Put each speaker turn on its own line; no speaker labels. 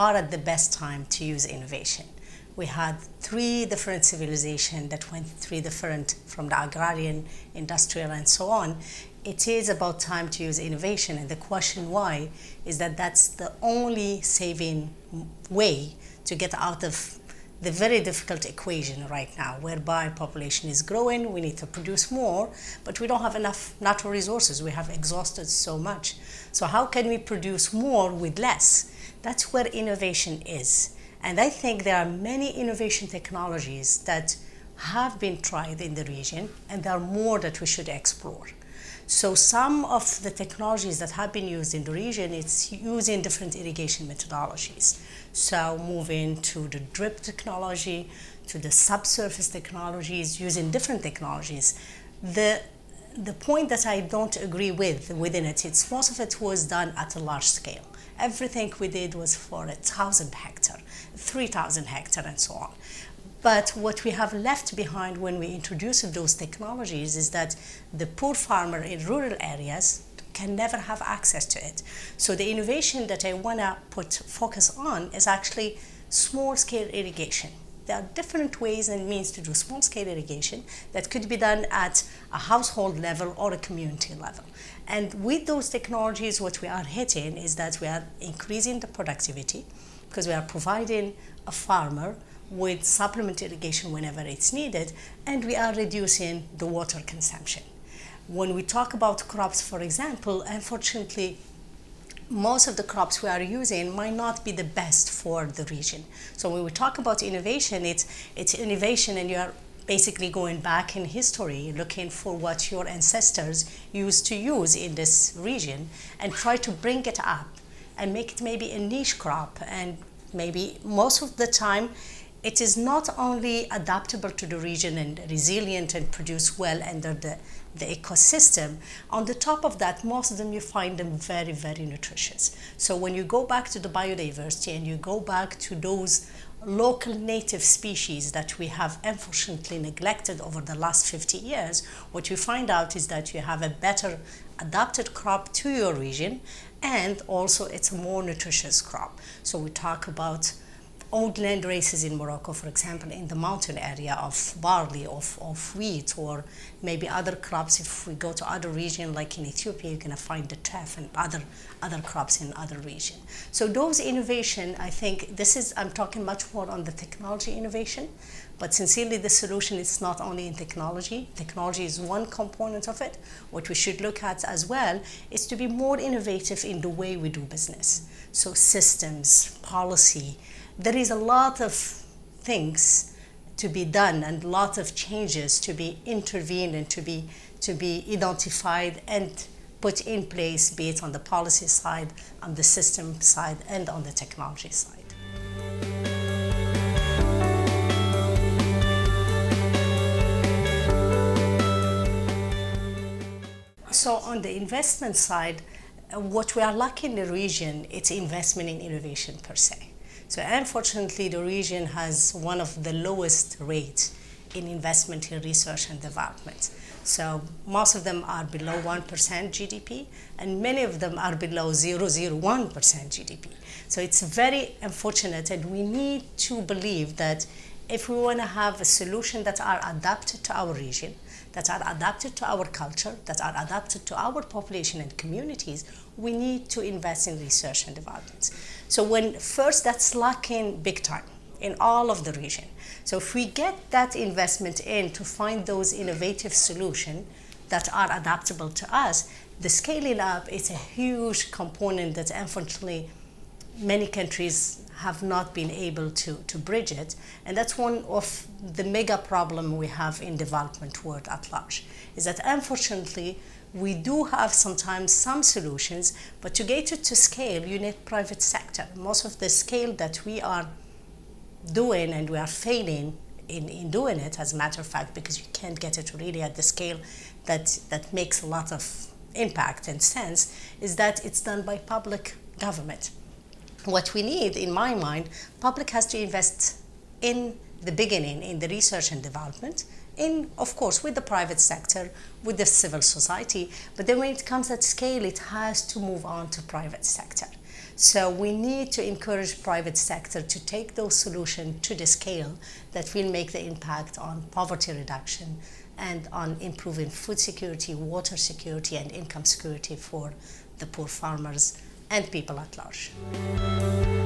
are at the best time to use innovation. We had 3 different civilizations that went 3 different, from the agrarian, industrial, and so on. It is about time to use innovation, and the question why is that that's the only saving way to get out of the very difficult equation right now, whereby population is growing, we need to produce more, but we don't have enough natural resources. We have exhausted so much. So how can we produce more with less? That's where innovation is. And I think there are many innovation technologies that have been tried in the region, and there are more that we should explore. So some of the technologies that have been used in the region, it's using different irrigation methodologies. So moving to the drip technology, to the subsurface technologies, using different technologies. The point that I don't agree with within it, it's most of it was done at a large scale. Everything we did was for 1,000 hectare, 3,000 hectare, and so on. But what we have left behind when we introduce those technologies is that the poor farmer in rural areas can never have access to it. So the innovation that I want to focus on is actually small-scale irrigation. There are different ways and means to do small-scale irrigation that could be done at a household level or a community level. And with those technologies, what we are hitting is that we are increasing the productivity because we are providing a farmer with supplement irrigation whenever it's needed, and we are reducing the water consumption. When we talk about crops, for example, unfortunately, most of the crops we are using might not be the best for the region. So when we talk about innovation, it's innovation, and you are basically going back in history, looking for what your ancestors used to use in this region and try to bring it up and make it maybe a niche crop. And maybe most of the time, it is not only adaptable to the region and resilient and produce well under the ecosystem. On the top of that, most of them you find them very, very nutritious. So when you go back to the biodiversity and you go back to those local native species that we have unfortunately neglected over the last 50 years, what you find out is that you have a better adapted crop to your region, and also it's a more nutritious crop. So we talk about old land races in Morocco, for example, in the mountain area of barley, of wheat, or maybe other crops. If we go to other regions, like in Ethiopia, you're going to find the teff and other crops in other regions. So those innovation, I think I'm talking much more on the technology innovation, but sincerely the solution is not only in technology. Technology is one component of it. What we should look at as well is to be more innovative in the way we do business. So systems, policy, there is a lot of things to be done and a lot of changes to be intervened and to be identified and put in place, be it on the policy side, on the system side, and on the technology side. So on the investment side, what we are lacking in the region, it's investment in innovation per se. So unfortunately, the region has one of the lowest rates in investment in research and development. So most of them are below 1% GDP, and many of them are below 0.01% GDP. So it's very unfortunate, and we need to believe that if we want to have a solution that are adapted to our region, that are adapted to our culture, that are adapted to our population and communities, we need to invest in research and development. So that's lacking big time in all of the region. So if we get that investment in to find those innovative solutions that are adaptable to us, the scaling up is a huge component that unfortunately many countries have not been able to bridge it. And that's one of the mega problem we have in development world at large, is that unfortunately we do have sometimes some solutions, but to get it to scale, you need private sector. Most of the scale that we are doing, and we are failing in doing it, as a matter of fact, because you can't get it really at the scale that makes a lot of impact and sense, is that it's done by public government. What we need, in my mind, public has to invest in the beginning in the research and development, in, of course, with the private sector, with the civil society, but then when it comes at scale, it has to move on to private sector. So we need to encourage private sector to take those solutions to the scale that will make the impact on poverty reduction and on improving food security, water security, and income security for the poor farmers and people at large.